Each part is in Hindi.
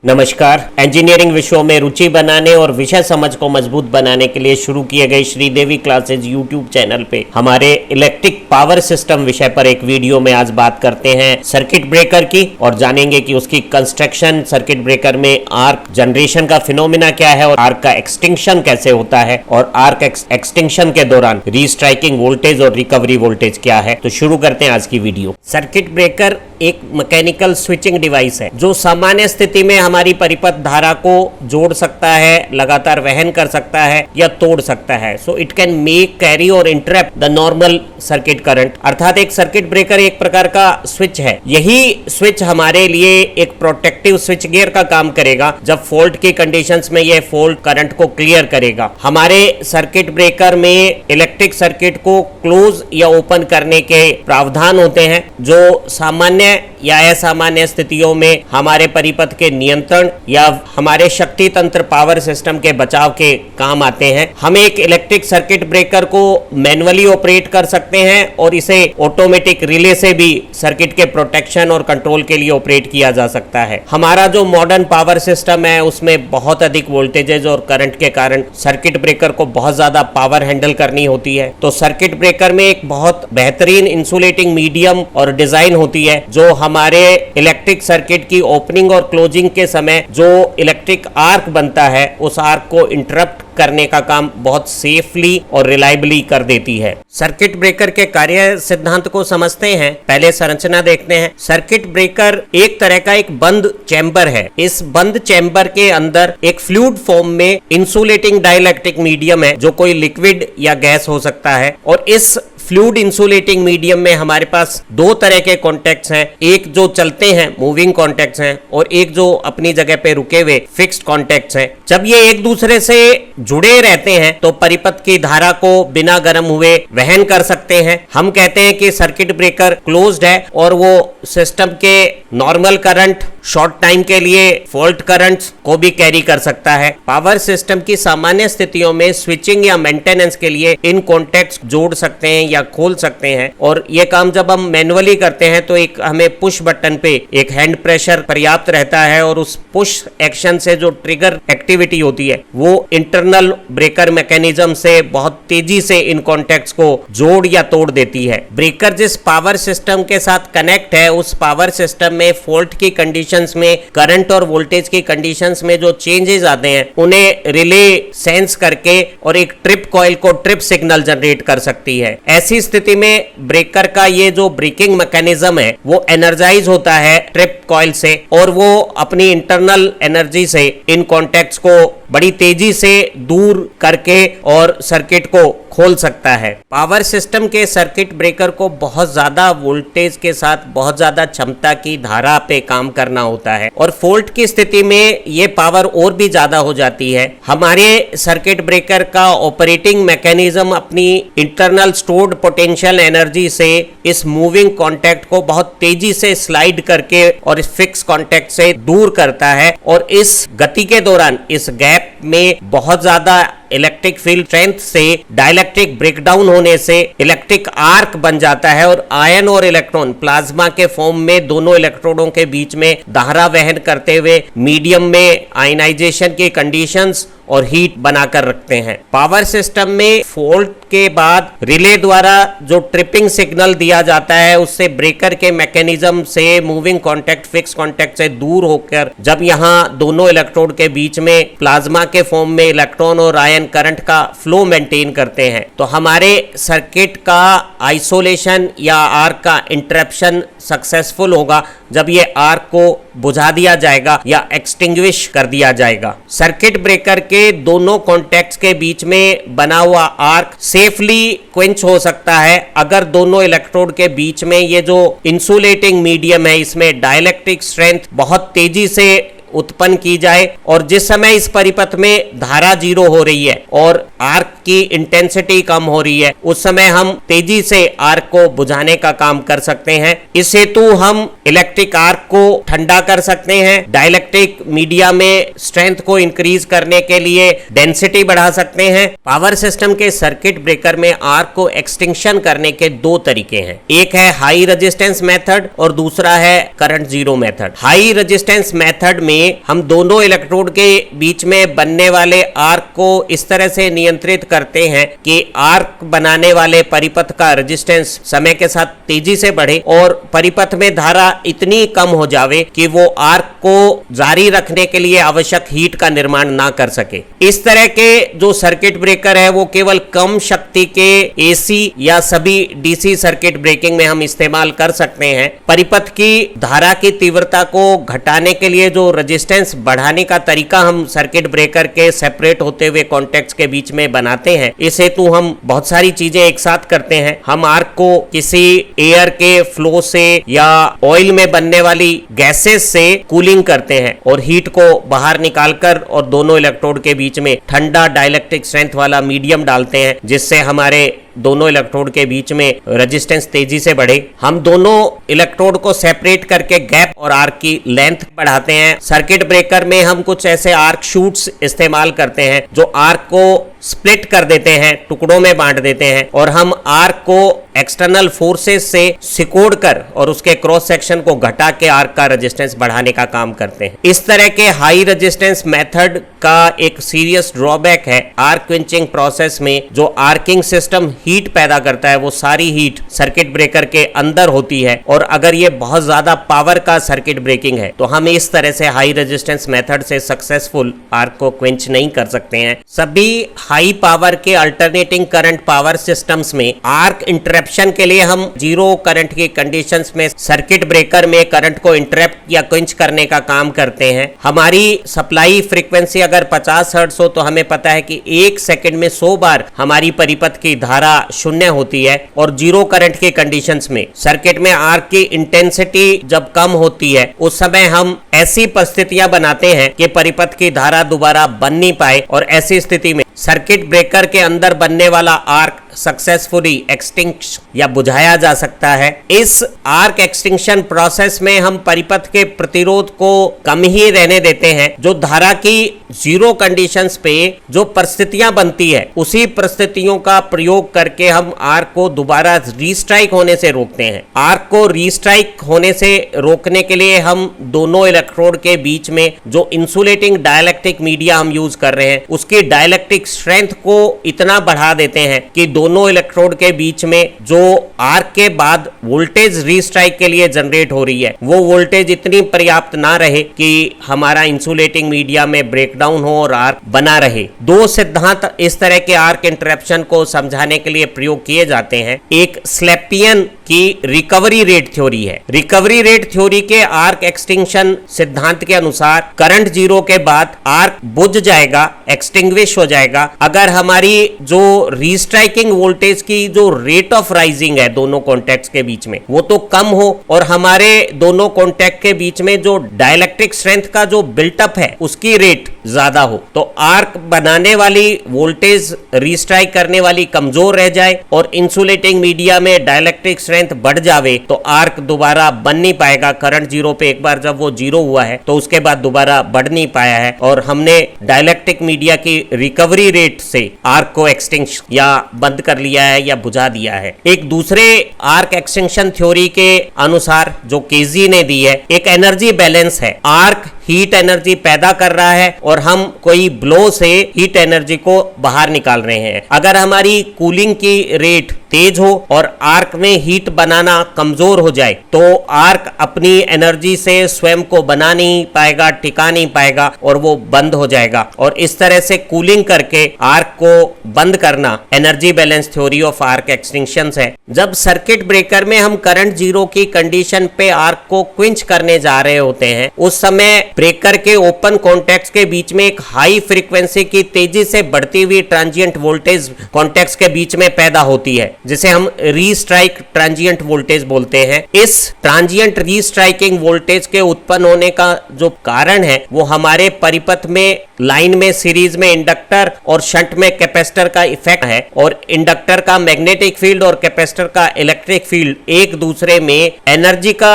नमस्कार। इंजीनियरिंग विषयों में रुचि बनाने और विषय समझ को मजबूत बनाने के लिए शुरू किए गए श्रीदेवी क्लासेज यूट्यूब चैनल पे हमारे इलेक्ट्रिक पावर सिस्टम विषय पर एक वीडियो में आज बात करते हैं सर्किट ब्रेकर की और जानेंगे कि उसकी कंस्ट्रक्शन, सर्किट ब्रेकर में आर्क जनरेशन का फिनोमिना क्या है और आर्क का एक्सटिंक्शन कैसे होता है और आर्क एक्सटिंक्शन के दौरान रीस्ट्राइकिंग वोल्टेज और रिकवरी वोल्टेज क्या है। तो शुरू करते हैं आज की वीडियो। सर्किट ब्रेकर एक मैकेनिकल स्विचिंग डिवाइस है जो सामान्य स्थिति में हमारी परिपथ धारा को जोड़ सकता है, लगातार वहन कर सकता है या तोड़ सकता है। So it can make, carry और interrupt the normal circuit current. अर्थात एक सर्किट ब्रेकर एक प्रकार का स्विच है। यही स्विच हमारे लिए एक प्रोटेक्टिव स्विच गियर का काम करेगा। जब फॉल्ट की कंडीशंस में यह फॉल्ट करंट को क्लियर करेगा। हमारे सर्किट ब्रेकर में इलेक्ट्रिक सर्किट को क्लोज या ओपन करने के प्रावधान होते हैं जो सामान्य या असामान्य स्थितियों में हमारे परिपथ के नियंत्रण या हमारे शक्ति तंत्र पावर सिस्टम के बचाव के काम आते हैं। हम एक इलेक्ट्रिक सर्किट ब्रेकर को मैन्युअली ऑपरेट कर सकते हैं और इसे ऑटोमेटिक रिले से भी सर्किट के प्रोटेक्शन और कंट्रोल के लिए ऑपरेट किया जा सकता है। हमारा जो मॉडर्न पावर सिस्टम है उसमें बहुत अधिक वोल्टेजेस और करंट के कारण सर्किट ब्रेकर को बहुत ज्यादा पावर हैंडल करनी होती है। तो सर्किट ब्रेकर में एक बहुत बेहतरीन इंसुलेटिंग मीडियम और डिजाइन होती है जो हमारे इलेक्ट्रिक सर्किट की ओपनिंग और क्लोजिंग के समय जो इलेक्ट्रिक आर्क बनता है उस आर्क को इंटरप्ट करने का काम बहुत सेफली और रिलायबली कर देती है। सर्किट ब्रेकर के कार्य सिद्धांत को समझते हैं। पहले संरचना देखते हैं। सर्किट ब्रेकर एक तरह का एक बंद चैम्बर है। इस बंद चैम्बर के अंदर एक फ्लूइड फॉर्म में इंसुलेटिंग डाइलेक्ट्रिक मीडियम है जो कोई लिक्विड या गैस हो सकता है और इस फ्लूइड इंसुलेटिंग मीडियम में हमारे पास दो तरह के कॉन्टैक्ट्स हैं। एक जो चलते हैं, मूविंग कॉन्टैक्ट्स हैं, और एक जो अपनी जगह पे रुके हुए फिक्स्ड कॉन्टैक्ट्स हैं। जब ये एक दूसरे से जुड़े रहते हैं तो परिपथ की धारा को बिना गर्म हुए वहन कर सकते हैं। हम कहते हैं कि सर्किट ब्रेकर क्लोज्ड है और वो सिस्टम के नॉर्मल करंट, शॉर्ट टाइम के लिए फॉल्ट करंट्स को भी कैरी कर सकता है। पावर सिस्टम की सामान्य स्थितियों में स्विचिंग या मेंटेनेंस के लिए इन कॉन्टैक्ट्स जोड़ सकते हैं या खोल सकते हैं और ये काम जब हम मैन्युअली करते हैं तो एक हमें पुश बटन पे एक हैंड प्रेशर पर्याप्त रहता है और उस पुश एक्शन से जो ट्रिगर एक्टिविटी होती है वो इंटरनल ब्रेकर मैकेनिज्म से बहुत तेजी से इन कॉन्टैक्ट्स को जोड़ या तोड़ देती है। ब्रेकर जिस पावर सिस्टम के साथ कनेक्ट है उस पावर सिस्टम में फॉल्ट की कंडीशंस में, करंट और वोल्टेज की कंडीशंस में जो चेंजेस आते हैं उन्हें रिले सेंस करके और एक ट्रिप कॉइल को ट्रिप सिग्नल जनरेट कर सकती है। ऐसी स्थिति में ब्रेकर का ये जो ब्रेकिंग मैकेनिज्म है वो एनर्जाइज होता है ट्रिप कॉइल से और वो अपनी इंटरनल एनर्जी से इन कॉन्टैक्ट्स को बड़ी तेजी से दूर करके और सर्किट को खोल सकता है। पावर सिस्टम के सर्किट ब्रेकर को बहुत ज्यादा वोल्टेज के साथ बहुत ज्यादा क्षमता की धारा पे काम करना होता है और फॉल्ट की स्थिति में ये पावर और भी ज्यादा हो जाती है। हमारे सर्किट ब्रेकर का ऑपरेटिंग मैकेनिज्म अपनी इंटरनल स्टोर्ड पोटेंशियल एनर्जी से इस मूविंग कॉन्टैक्ट को बहुत तेजी से स्लाइड करके और इस फिक्स कॉन्टैक्ट से दूर करता है और इस गति के दौरान इस गैप में बहुत ज्यादा इलेक्ट्रिक फील्ड स्ट्रेंथ से डाइलेक्ट्रिक ब्रेकडाउन होने से इलेक्ट्रिक आर्क बन जाता है और आयन और इलेक्ट्रॉन प्लाज्मा के फॉर्म में दोनों इलेक्ट्रोडों के बीच में धारा वहन करते हुए मीडियम में आयनाइजेशन की कंडीशंस और हीट बनाकर रखते हैं। पावर सिस्टम में फॉल्ट के बाद रिले द्वारा जो ट्रिपिंग सिग्नल दिया जाता है उससे ब्रेकर के मैकेनिज्म से मूविंग कॉन्टैक्ट फिक्स कॉन्टैक्ट से दूर होकर जब यहाँ दोनों इलेक्ट्रोड के बीच में प्लाज्मा के फॉर्म में इलेक्ट्रॉन और आयन करंट का फ्लो मेंटेन करते हैं तो हमारे सर्किट का आइसोलेशन या आर्क का इंटरप्शन सक्सेसफुल होगा जब ये आर्क को बुझा दिया जाएगा या एक्सटिंग्विश कर दिया जाएगा। सर्किट ब्रेकर के दोनों कॉन्टैक्ट्स के बीच में बना हुआ आर्क सेफली क्वेंच हो सकता है अगर दोनों इलेक्ट्रोड के बीच में ये जो इंसुलेटिंग मीडियम है इसमें डाइलेक्ट्रिक स्ट्रेंथ बहुत तेजी से उत्पन्न की जाए और जिस समय इस परिपथ में धारा जीरो हो रही है और आर्क की इंटेंसिटी कम हो रही है उस समय हम तेजी से आर्क को बुझाने का काम कर सकते हैं। इस हेतु हम इलेक्ट्रिक आर्क को ठंडा कर सकते हैं। डाइलेक्ट्रिक मीडिया में स्ट्रेंथ को इंक्रीज करने के लिए डेंसिटी बढ़ा सकते हैं। पावर सिस्टम के सर्किट ब्रेकर में आर्क को एक्सटिंक्शन करने के दो तरीके हैं। एक है हाई रेजिस्टेंस मेथड और दूसरा है current zero method. High resistance method में में हम दोनों इलेक्ट्रोड के बीच में बनने वाले आर्क को इस तरह से नियंत्रित करते हैं कि आर्क बनाने वाले परिपथ का रेजिस्टेंस समय के साथ तेजी से बढ़े और परिपथ में धारा इतनी कम हो जावे कि वो आर्क को जारी रखने के लिए आवश्यक हीट का निर्माण ना कर सके। इस तरह के जो सर्किट ब्रेकर है वो केवल कम शक्ति के एसी या सभी डीसी सर्किट ब्रेकिंग में हम इस्तेमाल कर सकते हैं। परिपथ की धारा की तीव्रता को घटाने के लिए जो रेजिस्टेंस बढ़ाने का तरीका हम सर्किट ब्रेकर के सेपरेट होते हुए कॉन्टैक्ट्स के बीच में बनाते हैं, इस हेतु हम बहुत सारी चीजें एक साथ करते हैं। हम आर्क को किसी एयर के फ्लो से या ऑयल में बनने वाली गैसेस से कूलिंग करते हैं और हीट को बाहर निकालकर और दोनों इलेक्ट्रोड के बीच में ठंडा डाइलेक्ट्रिक स्ट्रेंथ वाला मीडियम डालते हैं, जिससे हमारे दोनों इलेक्ट्रोड के बीच में रेजिस्टेंस तेजी से बढ़े। हम दोनों इलेक्ट्रोड को सेपरेट करके गैप और आर्क की लेंथ बढ़ाते हैं। सर्किट ब्रेकर में हम कुछ ऐसे आर्क शूट्स इस्तेमाल करते हैं जो आर्क को स्प्लिट कर देते हैं, टुकड़ों में बांट देते हैं और हम आर्क को एक्सटर्नल फोर्सेस से सिकोड़ कर और उसके क्रॉस सेक्शन को घटा के आर्क का रेजिस्टेंस बढ़ाने का काम करते हैं। इस तरह के हाई रेजिस्टेंस मेथड का एक सीरियस ड्रॉबैक है आर्क क्विंचिंग प्रोसेस में जो आर्किंग सिस्टम हीट पैदा करता है वो सारी हीट सर्किट ब्रेकर के अंदर होती है और अगर ये बहुत ज्यादा पावर का सर्किट ब्रेकिंग है तो हम इस तरह से हाई रेजिस्टेंस मेथड से सक्सेसफुल आर्क को क्विंच नहीं कर सकते हैं। सभी हाई पावर के अल्टरनेटिंग करंट पावर सिस्टम्स में आर्क इंटरप्शन के लिए हम जीरो करंट की कंडीशंस में सर्किट ब्रेकर में करंट को इंटरप्ट या क्विंच करने का काम करते हैं। हमारी सप्लाई फ्रीक्वेंसी अगर 50 हर्ट्ज हो तो हमें पता है कि 1 सेकंड में 100 बार हमारी परिपथ की धारा शून्य होती है और जीरो करंट के कंडीशंस में सर्किट में आर्क की इंटेंसिटी जब कम होती है उस समय हम ऐसी परिस्थितियां बनाते हैं कि परिपथ की धारा दोबारा बन नहीं पाए और ऐसी स्थिति में सर्किट ब्रेकर के अंदर बनने वाला आर्क सक्सेसफुली एक्सटिंक्ट या बुझाया जा सकता है। इस आर्क एक्सटिंक्शन प्रोसेस में हम परिपथ के प्रतिरोध को कम ही रहने देते हैं। जो धारा की जीरो कंडीशंस पे जो परिस्थितियां बनती है उसी परिस्थितियों का प्रयोग करके हम आर्क को दोबारा रीस्ट्राइक होने से रोकते हैं। आर्क को रीस्ट्राइक होने से रोकने के लिए हम दोनों इलेक्ट्रोड के बीच में जो इंसुलेटिंग डाइलेक्ट्रिक मीडिया हम यूज कर रहे हैं उसकी डाइलेक्ट्रिक स्ट्रेंथ को इतना बढ़ा देते हैं कि दोनों इलेक्ट्रोड के बीच में जो आर्क के बाद वोल्टेज रीस्ट्राइक के लिए जनरेट हो रही है वो वोल्टेज इतनी पर्याप्त ना रहे कि हमारा इंसुलेटिंग मीडिया में ब्रेकडाउन हो और आर्क बना रहे। दो सिद्धांत इस तरह के आर्क इंटरप्शन को समझाने के लिए प्रयोग किए जाते हैं। एक स्लैपियन की रिकवरी रेट थ्योरी है। रिकवरी रेट थ्योरी के आर्क एक्सटिंक्शन सिद्धांत के अनुसार करंट जीरो के बाद आर्क बुझ जाएगा, एक्सटिंग्विश हो जाएगा अगर हमारी जो रीस्ट्राइकिंग वोल्टेज की जो रेट ऑफ राइजिंग है दोनों कॉन्टैक्ट्स के बीच में वो तो कम हो और हमारे दोनों कॉन्टैक्ट के बीच में जो डाइलेक्ट्रिक स्ट्रेंथ का जो बिल्टअप है उसकी रेट ज्यादा हो तो आर्क बनाने वाली वोल्टेज रीस्ट्राइक करने वाली कमजोर रह जाए और इंसुलेटिंग मीडिया में डाइलेक्ट्रिक स्ट्रेंथ बढ़ जावे तो आर्क दोबारा बन नहीं पाएगा। करंट जीरो पे एक बार जब वो जीरो हुआ है तो उसके बाद दोबारा बढ़ नहीं पाया है और हमने डाइलेक्ट्रिक मीडिया की रिकवरी रेट से आर्क को एक्सटिंक्शन या बंद कर लिया है या बुझा दिया है। एक दूसरे आर्क एक्सटिंक्शन थ्योरी के अनुसार जो केजी ने दी है एक एनर्जी बैलेंस है। आर्क हीट एनर्जी पैदा कर रहा है और हम कोई ब्लो से हीट एनर्जी को बाहर निकाल रहे हैं। अगर हमारी कूलिंग की रेट तेज हो और आर्क में हीट बनाना कमजोर हो जाए तो आर्क अपनी एनर्जी से स्वयं को बना नहीं पाएगा, टिका नहीं पाएगा और वो बंद हो जाएगा। और इस तरह से कूलिंग करके आर्क को बंद करना energy balance theory of arc extinction है। जब सर्किट ब्रेकर में हम करंट जीरो की कंडीशन पे आर्क को क्विंच करने जा रहे होते हैं उस समय ब्रेकर के ओपन कॉन्टैक्ट्स के बीच में एक हाई फ्रीक्वेंसी की तेजी से बढ़ती हुई ट्रांजिएंट वोल्टेज कॉन्टैक्ट्स के बीच में पैदा होती है जिसे हम रीस्ट्राइक ट्रांजिएंट वोल्टेज बोलते हैं। इस ट्रांजिएंट रीस्ट्राइकिंग वोल्टेज के उत्पन्न होने का जो कारण है वो हमारे परिपथ में लाइन में सीरीज में इंडक्टर और शंट में कैपेसिटर का इफेक्ट है और इंडक्टर का मैग्नेटिक फील्ड और कैपेसिटर का इलेक्ट्रिक फील्ड एक दूसरे में एनर्जी का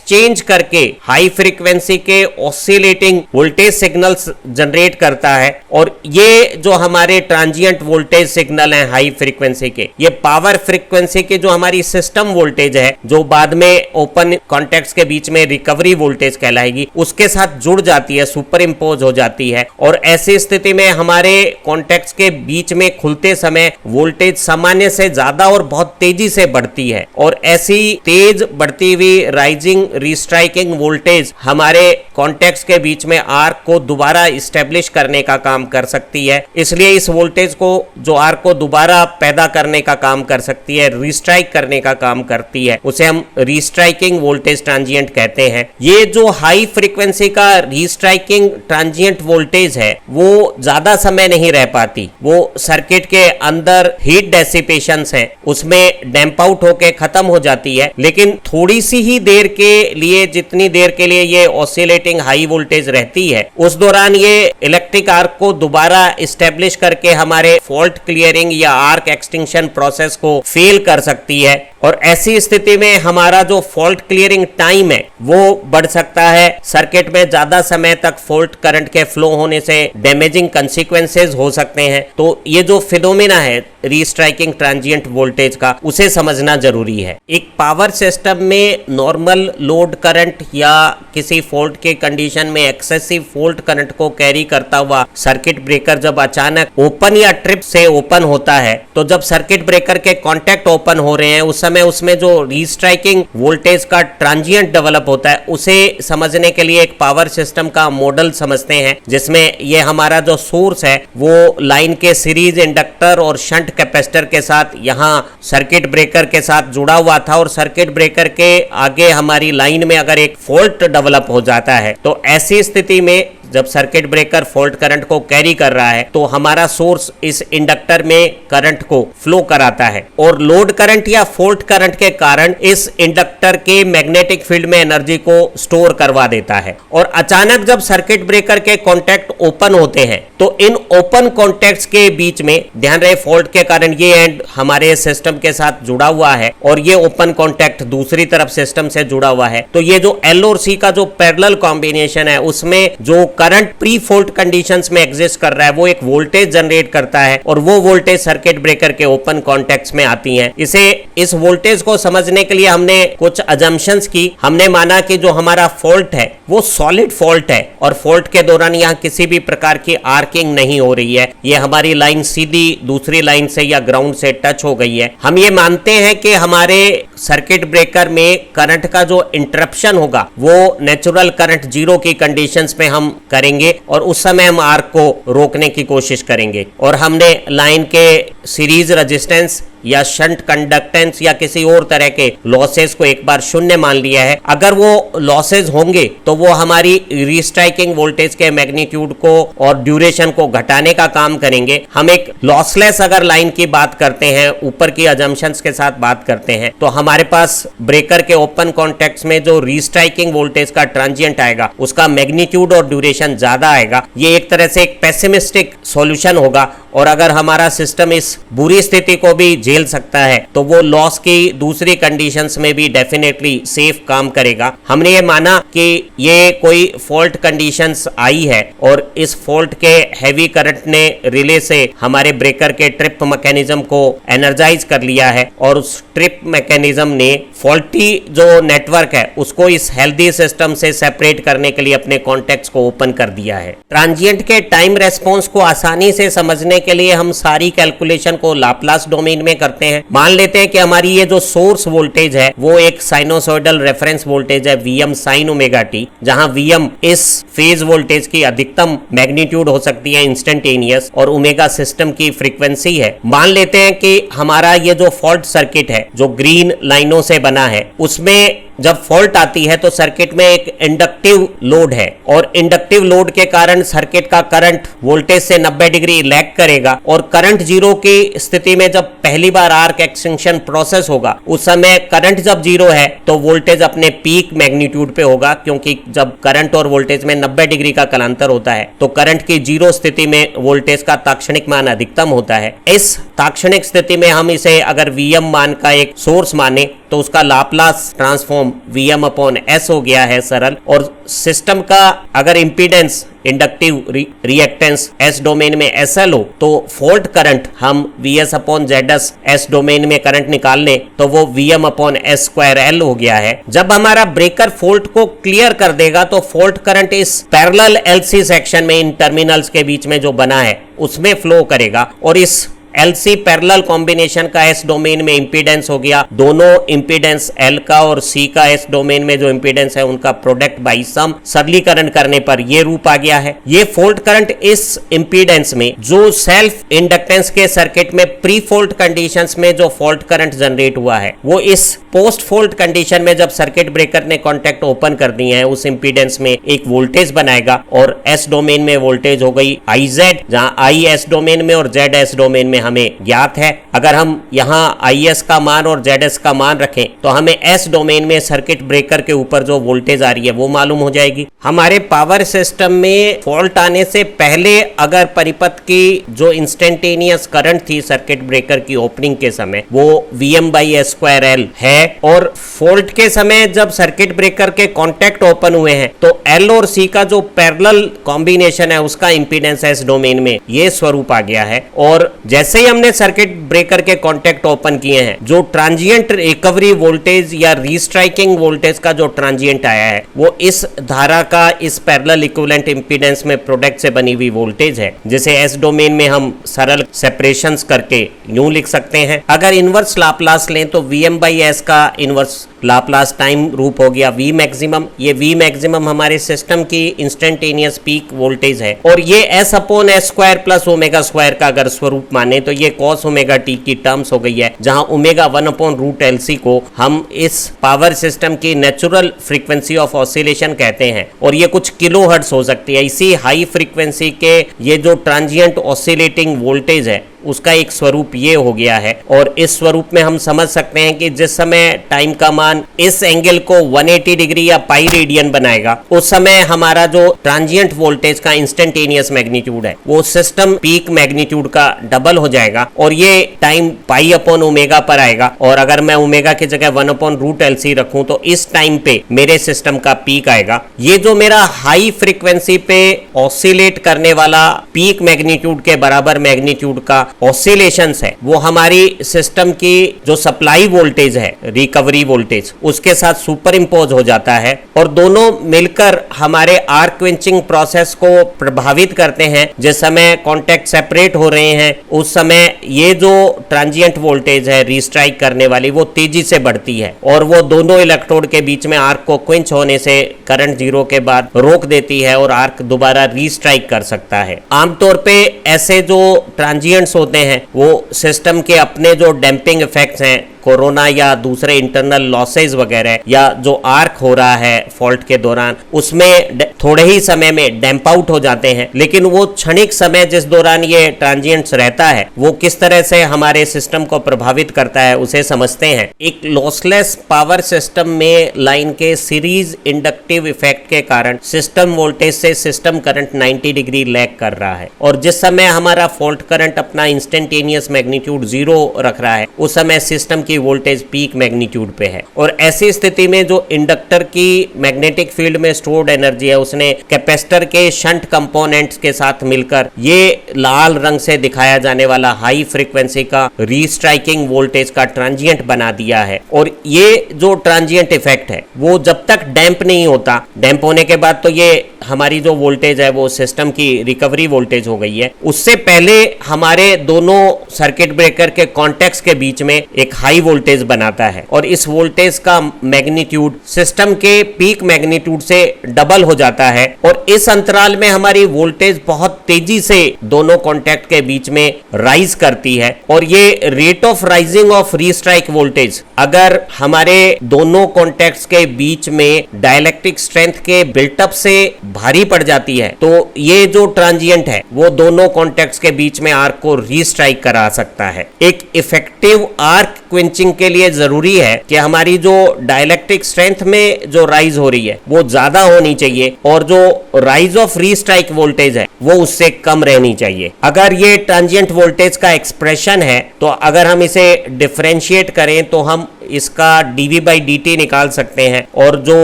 एक्सचेंज करके हाई फ्रीक्वेंसी के ऑसिलेटिंग वोल्टेज सिग्नल्स जनरेट करता है। और ये जो हमारे ट्रांजिएंट वोल्टेज सिग्नल हैं हाई फ्रीक्वेंसी के, ये पावर फ्रीक्वेंसी के जो हमारी सिस्टम वोल्टेज है, जो बाद में ओपन कॉन्टैक्ट्स के बीच में रिकवरी वोल्टेज कहलाएगी, उसके साथ जुड़ जाती है, सुपर इम्पोज हो जाती है। और ऐसी स्थिति में हमारे कॉन्टैक्ट्स के बीच में खुलते समय वोल्टेज सामान्य से ज्यादा और बहुत तेजी से बढ़ती है। और ऐसी तेज बढ़ती हुई राइजिंग रीस्ट्राइकिंग वोल्टेज हमारे कॉन्टैक्ट्स के बीच में आर्क को दोबारा इस्टेब्लिश करने का काम कर सकती है। इसलिए इस वोल्टेज को, जो आर्क को दोबारा पैदा करने का काम कर सकती है, रीस्ट्राइक करने का काम करती है, उसे हम रीस्ट्राइकिंग वोल्टेज ट्रांजिएंट कहते हैं। ये जो हाई फ्रीक्वेंसी का रीस्ट्राइकिंग ट्रांजिएंट वोल्टेज है, वो ज्यादा समय नहीं रह पाती। वो सर्किट के अंदर हीट डेसिपेशंस है, उसमें डैम्प आउट होके खत्म हो जाती है। लेकिन थोड़ी सी ही देर के लिए, जितनी देर के लिए ये ऑसिलेटिंग हाई वोल्टेज रहती है, उस दौरान ये इलेक्ट्रिक आर्क को दोबारा इस्टेब्लिश करके हमारे फॉल्ट क्लियरिंग या आर्क एक्सटिंक्शन प्रोसेस को फेल कर सकती है। और ऐसी स्थिति में हमारा जो फॉल्ट क्लियरिंग टाइम है वो बढ़ सकता है। सर्किट में ज्यादा समय तक फॉल्ट करंट के फ्लो होने से डैमेजिंग कंसीक्वेंसेस हो सकते हैं। तो ये जो फिनोमेना है रीस्ट्राइकिंग ट्रांजिएंट वोल्टेज का, उसे समझना जरूरी है। एक पावर सिस्टम में नॉर्मल लोड करंट या किसी फॉल्ट के कंडीशन में एक्सेसिव फॉल्ट करंट को कैरी करता हुआ सर्किट ब्रेकर जब अचानक ओपन या ट्रिप से ओपन होता है, तो जब सर्किट ब्रेकर के कॉन्टैक्ट ओपन हो रहे हैं, उस समय उसमें जो रीस्ट्राइकिंग वोल्टेज का ट्रांजिएंट डेवलप होता है, उसे समझने के लिए एक पावर सिस्टम का मॉडल समझते हैं, जिसमें ये हमारा जो सोर्स है वो लाइन के सीरीज इंडक्टर और शंट कैपेसिटर के साथ यहाँ सर्किट ब्रेकर के साथ जुड़ा हुआ था। और सर्किट ब्रेकर के आगे हमारी लाइन में अगर एक फॉल्ट डेवलप हो जाता है, तो ऐसी स्थिति में जब सर्किट ब्रेकर फॉल्ट करंट को कैरी कर रहा है, तो हमारा सोर्स इस इंडक्टर में करंट को फ्लो कराता है। और लोड करंट या फॉल्ट करंट के कारण इस इंडक्टर के मैग्नेटिक फील्ड में एनर्जी को स्टोर करवा देता है। और अचानक जब सर्किट ब्रेकर के कॉन्टैक्ट ओपन होते हैं, तो इन ओपन कॉन्टैक्ट्स के बीच में, ध्यान रहे फॉल्ट के कारण ये एंड हमारे सिस्टम के साथ जुड़ा हुआ है और ये ओपन कॉन्टैक्ट दूसरी तरफ सिस्टम से जुड़ा हुआ है, तो ये जो एल और सी का जो पैरेलल कॉम्बिनेशन है, उसमें जो करंट प्री फॉल्ट कंडीशंस में एग्जिस्ट कर रहा है, वो एक वोल्टेज जनरेट करता है और वो वोल्टेज सर्किट ब्रेकर के ओपन कॉन्टैक्ट्स में आती है। इस वोल्टेज को समझने के लिए हमने कुछ अजम्पशंस की। हमने माना कि जो हमारा फॉल्ट है वो सॉलिड फॉल्ट है और फॉल्ट के दौरान यहाँ किसी भी प्रकार की आर्किंग नहीं हो रही है, ये हमारी लाइन सीधी दूसरी लाइन से या ग्राउंड से टच हो गई है। हम ये मानते हैं कि हमारे सर्किट ब्रेकर में करंट का जो इंटरप्शन होगा वो नेचुरल करंट जीरो की कंडीशंस में हम करेंगे और उस समय हम आर्क को रोकने की कोशिश करेंगे। और हमने लाइन के सीरीज रेजिस्टेंस या शंट कंडक्टेंस या किसी और तरह के लॉसेस को एक बार शून्य मान लिया है। अगर वो लॉसेस होंगे तो वो हमारी रीस्ट्राइकिंग वोल्टेज के मैग्नीट्यूड को और ड्यूरेशन को घटाने का काम करेंगे। हम एक लॉसलेस अगर लाइन की बात करते हैं, ऊपर की अजम्पशंस के साथ बात करते हैं, तो हमारे पास ब्रेकर के ओपन कॉन्टैक्ट्स में जो रीस्ट्राइकिंग वोल्टेज का ट्रांजिएंट आएगा, उसका मैग्नीट्यूड और ड्यूरेशन ज्यादा आएगा। ये एक तरह से एक पेसिमिस्टिक सॉल्यूशन होगा। और अगर हमारा सिस्टम इस बुरी स्थिति को भी झेल सकता है, तो वो लॉस की दूसरी कंडीशंस में भी डेफिनेटली सेफ काम करेगा। हमने ये माना कि ये कोई फॉल्ट कंडीशंस आई है और इस फॉल्ट के हैवी करंट ने रिले से हमारे ब्रेकर के ट्रिप मैकेनिज्म को एनर्जाइज कर लिया है और उस ट्रिप मैकेनिज्म ने फॉल्टी जो नेटवर्क है उसको इस हेल्दी सिस्टम से सेपरेट करने के लिए अपने कॉन्टैक्ट्स को ओपन कर दिया है। ट्रांजिएंट के टाइम रेस्पॉन्स को आसानी से समझने के लिए हम सारी कैलकुलेशन को लाप्लास डोमेन में करते हैं। मान लेते हैं कि हमारी ये जो सोर्स वोल्टेज है वो एक साइनोसॉइडल रेफरेंस वोल्टेज है Vm sin ओमेगा टी, जहां Vm इस फेज वोल्टेज की अधिकतम मैग्नीट्यूड हो सकती है इंस्टेंटेनियस और ओमेगा सिस्टम की फ्रीक्वेंसी है। मान लेते हैं कि हमारा ये जो फॉल्ट सर्किट है जो ग्रीन लाइनों से बना है, उसमें जब फॉल्ट आती है तो सर्किट में एक इंडक्टिव लोड है और इंडक्टिव लोड के कारण सर्किट का करंट वोल्टेज से 90 डिग्री लैग करेगा और करंट जीरो की स्थिति में जब पहली बार आर्क एक्सटिंक्शन प्रोसेस होगा, उस समय करंट जब जीरो है तो वोल्टेज अपने पीक मैग्नीट्यूड पे होगा, क्योंकि जब करंट और वोल्टेज में 90 डिग्री का कलांतर होता है तो करंट की जीरो स्थिति में वोल्टेज का ताक्षणिक मान अधिकतम होता है। इस ताक्षणिक स्थिति में हम इसे अगर Vm मान का एक सोर्स माने तो उसका Laplace transform Vm upon S हो गया है सरल। और सिस्टम का अगर impedance inductive reactance S domain में SL हो तो फॉल्ट करंट हम Vs upon ZS S domain में करंट निकाल लें तो वो Vm upon S square L हो गया है। जब हमारा ब्रेकर फॉल्ट को क्लियर कर देगा तो फॉल्ट करंट इस पैरेलल LC सेक्शन में इन टर्मिनल्स के बीच में जो बना है उसमें फ्लो करेगा और इस LC पैरेलल कॉम्बिनेशन का S डोमेन में इंपीडेंस हो गया, दोनों इंपीडेंस L का और C का S डोमेन में जो इंपीडेंस है उनका प्रोडक्ट बाई सम सरलीकरण करने पर ये रूप आ गया है। ये फॉल्ट करंट इस इंपीडेंस में जो सेल्फ इंडक्टेंस के सर्किट में प्री फॉल्ट कंडीशंस में जो फॉल्ट करंट जनरेट हुआ है वो इस पोस्ट फॉल्ट कंडीशन में जब सर्किट ब्रेकर ने कॉन्टैक्ट ओपन कर दिए हैं उस इंपीडेंस में एक वोल्टेज बनाएगा और S डोमेन में वोल्टेज हो गई IZ, जहां I S डोमेन में और Z S डोमेन में हमें ज्ञात है। अगर हम यहाँ IS का मान और ZS का मान रखें तो हमें S डोमेन में सर्किट ब्रेकर के ऊपर जो वोल्टेज आ रही है वो मालूम हो जाएगी। हमारे पावर सिस्टम में फॉल्ट आने से पहले अगर परिपथ की जो इंस्टेंटेनियस करंट थी सर्किट ब्रेकर की ओपनिंग के समय वो Vm by S square L है और फॉल्ट के समय जब सर्किट ब्रेकर के कॉन्टैक्ट ओपन हुए हैं तो L और C का जो पैरेलल कॉम्बिनेशन है उसका इंपीडेंस S डोमेन में ये स्वरूप आ गया है। और जैसे ही हमने सर्किट ब्रेकर के कॉन्टैक्ट ओपन किए हैं जो ट्रांजिएंट रिकवरी वोल्टेज या रीस्ट्राइकिंग वोल्टेज का जो ट्रांजिएंट आया है वो इस धारा का इस पैरेलल इक्विवेलेंट इंपीडेंस में प्रोडक्ट से बनी हुई वोल्टेज है, जिसे S डोमेन में हम सरल सेपरेशंस करके यूं लिख सकते हैं। अगर इनवर्स लाप्लास लें तो Vm बाई S का इनवर्स लाप्लास टाइम रूप हो गया V मैक्सिमम। ये V मैक्सिमम हमारे सिस्टम की इंस्टेंटेनियस पीक वोल्टेज है और ये S upon S square plus omega square का अगर स्वरूप माने तो ये cos ओमेगा t की टर्म्स हो गई है, जहां ओमेगा 1 अपॉन रूट LC को हम इस पावर सिस्टम की नेचुरल फ्रीक्वेंसी ऑफ ऑसिलेशन कहते हैं और ये कुछ किलो हर्ट्ज हो सकती है। इसी हाई फ्रीक्वेंसी के ये जो ट्रांजिएंट ऑसिलेटिंग वोल्टेज है उसका एक स्वरूप ये हो गया है। और इस स्वरूप में हम समझ सकते हैं कि जिस समय टाइम का मान इस एंगल को 180 डिग्री या पाई रेडियन बनाएगा उस समय हमारा जो ट्रांजिएंट वोल्टेज का इंस्टेंटेनियस मैग्नीट्यूड है वो सिस्टम पीक मैग्नीट्यूड का डबल हो जाएगा और ये टाइम पाई अपॉन ओमेगा पर आएगा। और अगर मैं ओमेगा की जगह 1 अपॉन रूट LC रखूं तो इस टाइम पे मेरे सिस्टम का पीक आएगा। ये जो मेरा हाई फ्रीक्वेंसी पे ऑसिलेट करने वाला पीक मैग्नीट्यूड के बराबर मैग्नीट्यूड का ऑसिलेशंस है वो हमारी सिस्टम की जो सप्लाई वोल्टेज है रिकवरी वोल्टेज उसके साथ सुपर इम्पोज हो जाता है और दोनों मिलकर हमारे आर्क क्विंचिंग प्रोसेस को प्रभावित करते हैं। जिस समय कॉन्टैक्ट सेपरेट हो रहे हैं उस समय ये जो ट्रांजिएंट वोल्टेज है रीस्ट्राइक करने वाली वो तेजी से बढ़ती है और वो दोनों इलेक्ट्रोड के बीच में आर्क को क्विंच होने से करंट जीरो के बाद रोक देती है और आर्क दोबारा रीस्ट्राइक कर सकता है। आमतौर पे ऐसे जो ट्रांजिएंट्स होते हैं वो सिस्टम के अपने जो डैम्पिंग इफेक्ट्स हैं कोरोना या दूसरे इंटरनल लॉसेज वगैरह या जो आर्क हो रहा है फॉल्ट के दौरान उसमें थोड़े ही समय में डैम्प आउट हो जाते हैं, लेकिन वो क्षणिक समय जिस दौरान ये ट्रांजिएंट्स रहता है वो किस तरह से हमारे सिस्टम को प्रभावित करता है उसे समझते हैं। एक लॉसलेस पावर सिस्टम में लाइन के सीरीज इंडक्टिव इफेक्ट के कारण सिस्टम वोल्टेज से सिस्टम करंट 90 डिग्री लैग कर रहा है और जिस समय हमारा फॉल्ट करंट अपना इंस्टेंटेनियस मैग्नीट्यूड 0 रख रहा है उस समय सिस्टम की वोल्टेज पीक मैग्नीट्यूड पे है। और ऐसी स्थिति में जो इंडक्टर की मैग्नेटिक फील्ड में स्टोर्ड एनर्जी है उसने कैपेसिटर के शंट कंपोनेंट्स के साथ मिलकर ये लाल रंग से दिखाया जाने वाला हाई फ्रीक्वेंसी का रीस्ट्राइकिंग वोल्टेज का ट्रांजिएंट बना दिया है। और ये जो ट्रांजिएंट इफेक्ट है वो जब तक डैम्प नहीं होता, डैम्प होने के बाद तो ये हमारी जो वोल्टेज है वो सिस्टम की रिकवरी वोल्टेज हो गई है, उससे पहले हमारे दोनों सर्किट ब्रेकर के कॉन्टैक्ट्स के बीच में एक हाई वोल्टेज बनाता है और इस वोल्टेज का मैग्नीट्यूड सिस्टम के पीक मैग्नीट्यूड से डबल हो जाता है और इस अंतराल में हमारी वोल्टेज बहुत तेजी से दोनों कॉन्टैक्ट के बीच में राइज करती है। और ये rate of rising of restrike voltage अगर हमारे दोनों कॉन्टैक्ट्स के बीच में डाइलेक्ट्रिक स्ट्रेंथ के बिल्टअप से भारी पड़ जाती है तो ये जो ट्रांजिएंट है वो दोनों कॉन्टैक्ट्स के बीच में आर्क को रीस्ट्राइक करा सकता है। एक इफेक्टिव आर्क क्विंचिंग क्विंचिंग के लिए जरूरी है कि हमारी जो डाइलेक्ट्रिक स्ट्रेंथ में जो राइज हो रही है वो ज्यादा होनी चाहिए और जो राइज ऑफ रीस्ट्राइक वोल्टेज है वो उससे कम रहनी चाहिए। अगर ये ट्रांजिएंट वोल्टेज का एक्सप्रेशन है तो अगर हम इसे डिफरेंशिएट करें तो हम इसका dV/dt निकाल सकते हैं और जो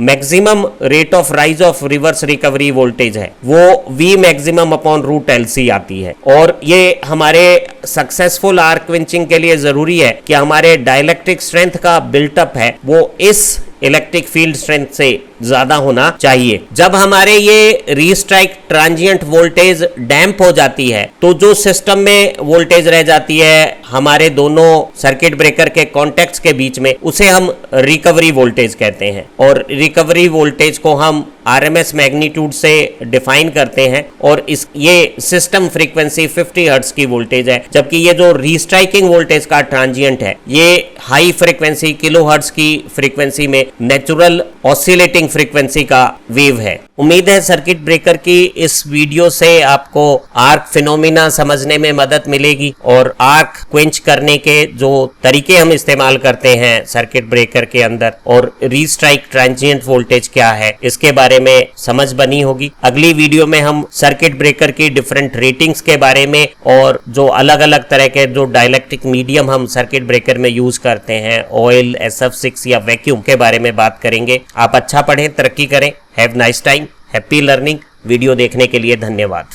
maximum rate of rise of reverse recovery voltage है वो V maximum upon root LC आती है। और ये हमारे सक्सेसफुल आर्क क्विंचिंग के लिए जरूरी है कि हमारे डाइलेक्ट्रिक स्ट्रेंथ का बिल्टअप है वो इस इलेक्ट्रिक फील्ड स्ट्रेंथ से ज्यादा होना चाहिए। जब हमारे ये रीस्ट्राइक ट्रांजिएंट वोल्टेज डैम्प हो जाती है तो जो सिस्टम में वोल्टेज रह जाती है हमारे दोनों सर्किट ब्रेकर के कॉन्टेक्ट्स के बीच में उसे हम रिकवरी वोल्टेज कहते हैं। और रिकवरी वोल्टेज को हम RMS मैग्नीट्यूड से डिफाइन करते हैं और ये सिस्टम फ्रीक्वेंसी 50 हर्ट्ज की वोल्टेज है, जबकि ये जो रीस्ट्राइकिंग वोल्टेज का ट्रांजिएंट है ये हाई फ्रीक्वेंसी किलो हर्ट्ज की फ्रीक्वेंसी में नेचुरल ऑसिलेटिंग फ्रीक्वेंसी का वेव है। उम्मीद है सर्किट ब्रेकर की इस वीडियो से आपको आर्क फिनोमिना समझने में मदद मिलेगी और आर्क क्विंच करने के जो तरीके हम इस्तेमाल करते हैं सर्किट ब्रेकर के अंदर और रीस्ट्राइक ट्रांजिएंट वोल्टेज क्या है इसके बारे में समझ बनी होगी। अगली वीडियो में हम सर्किट ब्रेकर की डिफरेंट रेटिंग्स के बारे में और जो अलग अलग तरह के जो डाइलेक्ट्रिक मीडियम हम सर्किट ब्रेकर में यूज करते हैं ऑयल, SF6 या वैक्यूम के बारे में बात करेंगे। आप अच्छा पढ़ें, तरक्की करें। Have nice time, happy learning. Video देखने के लिए धन्यवाद।